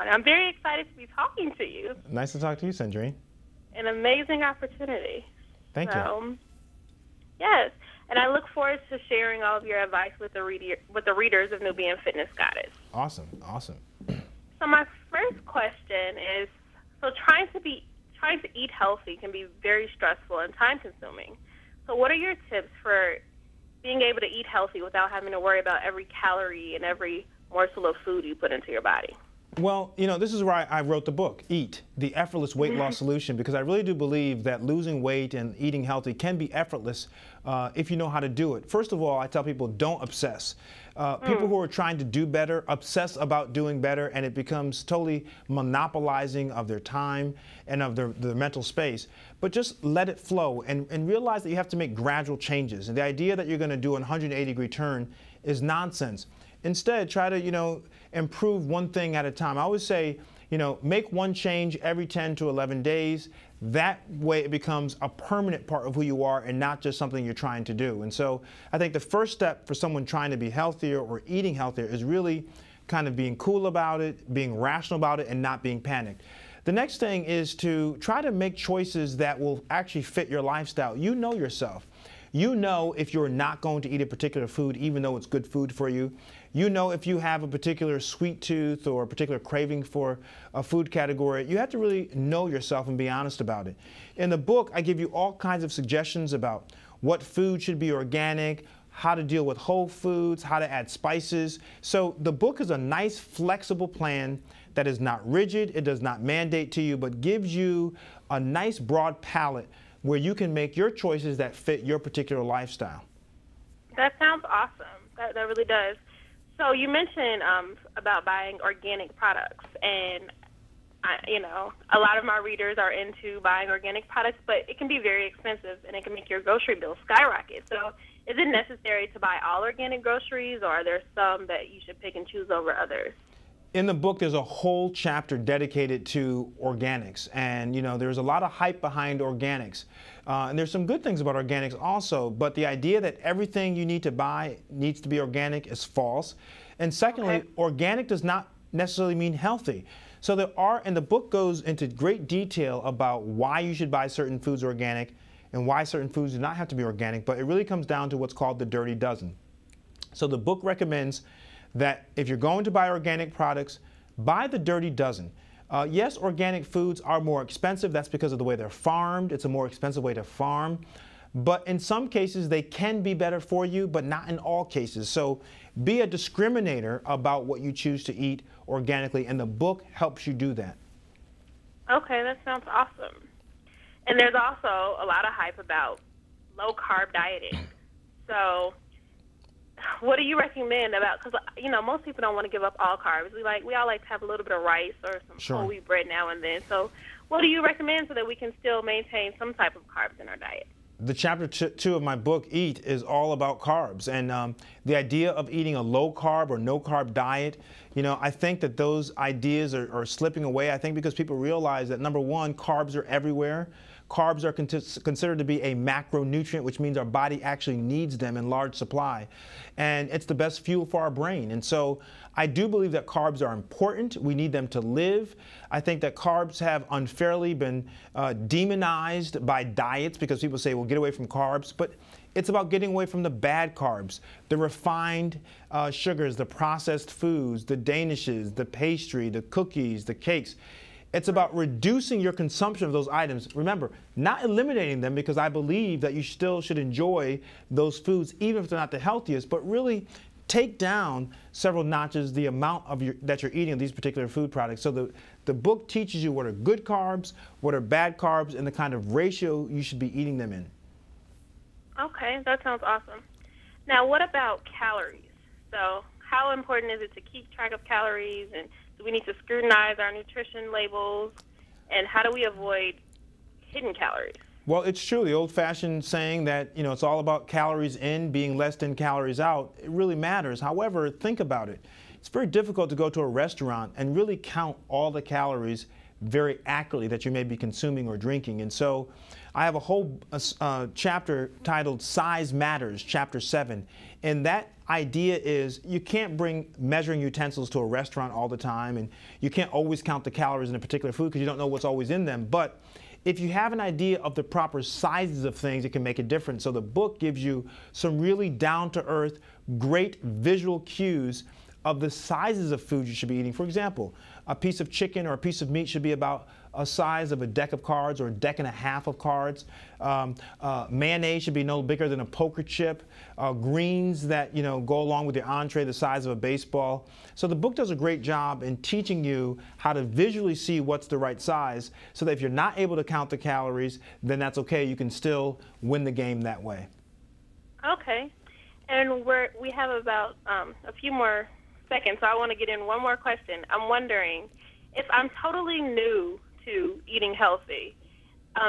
I'm very excited to be talking to you. Nice to talk to you, Sandrine. An amazing opportunity. Thank you. Yes, and I look forward to sharing all of your advice with the readers of Nubian Fitness Goddess. Awesome, awesome. So my first question is, so trying to eat healthy can be very stressful and time-consuming. So what are your tips for being able to eat healthy without having to worry about every calorie and every morsel of food you put into your body? Well, this is why I wrote the book, Eat, the Effortless Weight Loss Solution, because I really do believe that losing weight and eating healthy can be effortless if you know how to do it. First of all, I tell people, don't obsess. People who are trying to do better obsess about doing better, and it becomes totally monopolizing of their time and of their mental space. But just let it flow and realize that you have to make gradual changes. And the idea that you're going to do a 180-degree turn is nonsense. Instead, try to, improve one thing at a time. I always say, make one change every 10 to 11 days. That way it becomes a permanent part of who you are and not just something you're trying to do. And so I think the first step for someone trying to be healthier or eating healthier is really kind of being cool about it, being rational about it, and not being panicked. The next thing is to try to make choices that will actually fit your lifestyle. You know yourself. You know if you're not going to eat a particular food, even though it's good food for you. You know if you have a particular sweet tooth or a particular craving for a food category. You have to really know yourself and be honest about it. In the book, I give you all kinds of suggestions about what food should be organic, how to deal with whole foods, how to add spices. So the book is a nice, flexible plan that is not rigid, it does not mandate to you, but gives you a nice, broad palette where you can make your choices that fit your particular lifestyle. That sounds awesome. That really does. So you mentioned about buying organic products, and a lot of my readers are into buying organic products, but it can be very expensive, and it can make your grocery bill skyrocket. So is it necessary to buy all organic groceries, or are there some that you should pick and choose over others? In the book, there's a whole chapter dedicated to organics, and there's a lot of hype behind organics. And there's some good things about organics also, but the idea that everything you need to buy needs to be organic is false. And secondly, organic does not necessarily mean healthy. So and the book goes into great detail about why you should buy certain foods organic and why certain foods do not have to be organic, but it really comes down to what's called the dirty dozen. So the book recommends that if you're going to buy organic products, buy the dirty dozen. Yes, organic foods are more expensive. That's because of the way they're farmed. It's a more expensive way to farm. But in some cases, they can be better for you, but not in all cases. So be a discriminator about what you choose to eat organically, and the book helps you do that. Okay, that sounds awesome. And there's also a lot of hype about low-carb dieting. So what do you recommend about, because most people don't want to give up all carbs. We all like to have a little bit of rice or some whole wheat bread now and then. So what do you recommend so that we can still maintain some type of carbs in our diet? The chapter 2 of my book, Eat, is all about carbs, and the idea of eating a low-carb or no-carb diet, I think that those ideas are slipping away. I think because people realize that, number one, carbs are everywhere. Carbs are considered to be a macronutrient, which means our body actually needs them in large supply. And it's the best fuel for our brain. And so I do believe that carbs are important. We need them to live. I think that carbs have unfairly been demonized by diets because people say, well, get away from carbs. But it's about getting away from the bad carbs, the refined sugars, the processed foods, the danishes, the pastry, the cookies, the cakes. It's about reducing your consumption of those items. Remember, not eliminating them, because I believe that you still should enjoy those foods even if they're not the healthiest, but really take down several notches the amount that you're eating of these particular food products. So the book teaches you what are good carbs, what are bad carbs, and the kind of ratio you should be eating them in. Okay, that sounds awesome. Now, what about calories? So how important is it to keep track of calories, and do we need to scrutinize our nutrition labels, and how do we avoid hidden calories? Well, it's true. The old-fashioned saying that, it's all about calories in being less than calories out, it really matters. However, think about it. It's very difficult to go to a restaurant and really count all the calories very accurately that you may be consuming or drinking. And so I have a whole chapter titled Size Matters, Chapter 7. And that idea is you can't bring measuring utensils to a restaurant all the time, and you can't always count the calories in a particular food because you don't know what's always in them. But if you have an idea of the proper sizes of things, it can make a difference. So the book gives you some really down-to-earth, great visual cues of the sizes of food you should be eating. For example, a piece of chicken or a piece of meat should be about a size of a deck of cards or a deck and a half of cards. Mayonnaise should be no bigger than a poker chip. Greens that go along with your entree the size of a baseball. So the book does a great job in teaching you how to visually see what's the right size, so that if you're not able to count the calories, then that's okay. You can still win the game that way. Okay. And we have about a few more seconds, so I want to get in one more question. I'm wondering if I'm totally new to eating healthy.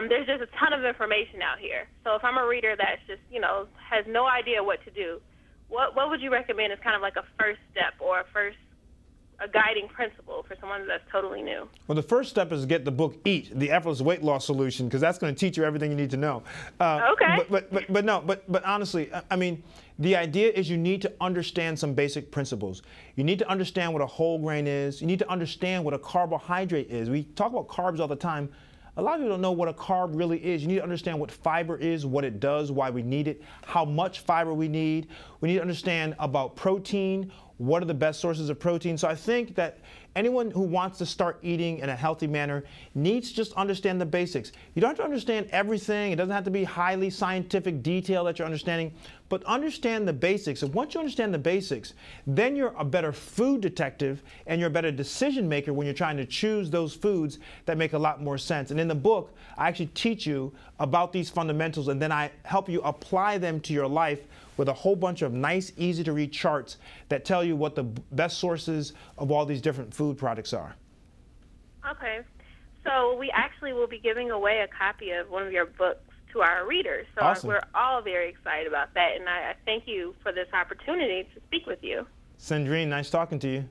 There's just a ton of information out here. So if I'm a reader that's just, has no idea what to do, what would you recommend as kind of like a first step or a guiding principle for someone that's totally new? Well, the first step is to get the book Eat, the Effortless Weight Loss Solution, because that's going to teach you everything you need to know. Okay. But honestly, I mean, the idea is you need to understand some basic principles. You need to understand what a whole grain is. You need to understand what a carbohydrate is. We talk about carbs all the time. A lot of people don't know what a carb really is. You need to understand what fiber is, what it does, why we need it, how much fiber we need. We need to understand about protein, what are the best sources of protein. So I think that anyone who wants to start eating in a healthy manner needs to just understand the basics. You don't have to understand everything. It doesn't have to be highly scientific detail that you're understanding, but understand the basics. And once you understand the basics, then you're a better food detective and you're a better decision maker when you're trying to choose those foods that make a lot more sense. And in the book, I actually teach you about these fundamentals, and then I help you apply them to your life with a whole bunch of nice, easy to read charts that tell you what the best sources of all these different food products are. Okay. So we actually will be giving away a copy of one of your books to our readers. So awesome. We're all very excited about that, and I thank you for this opportunity to speak with you. Sandrine, nice talking to you.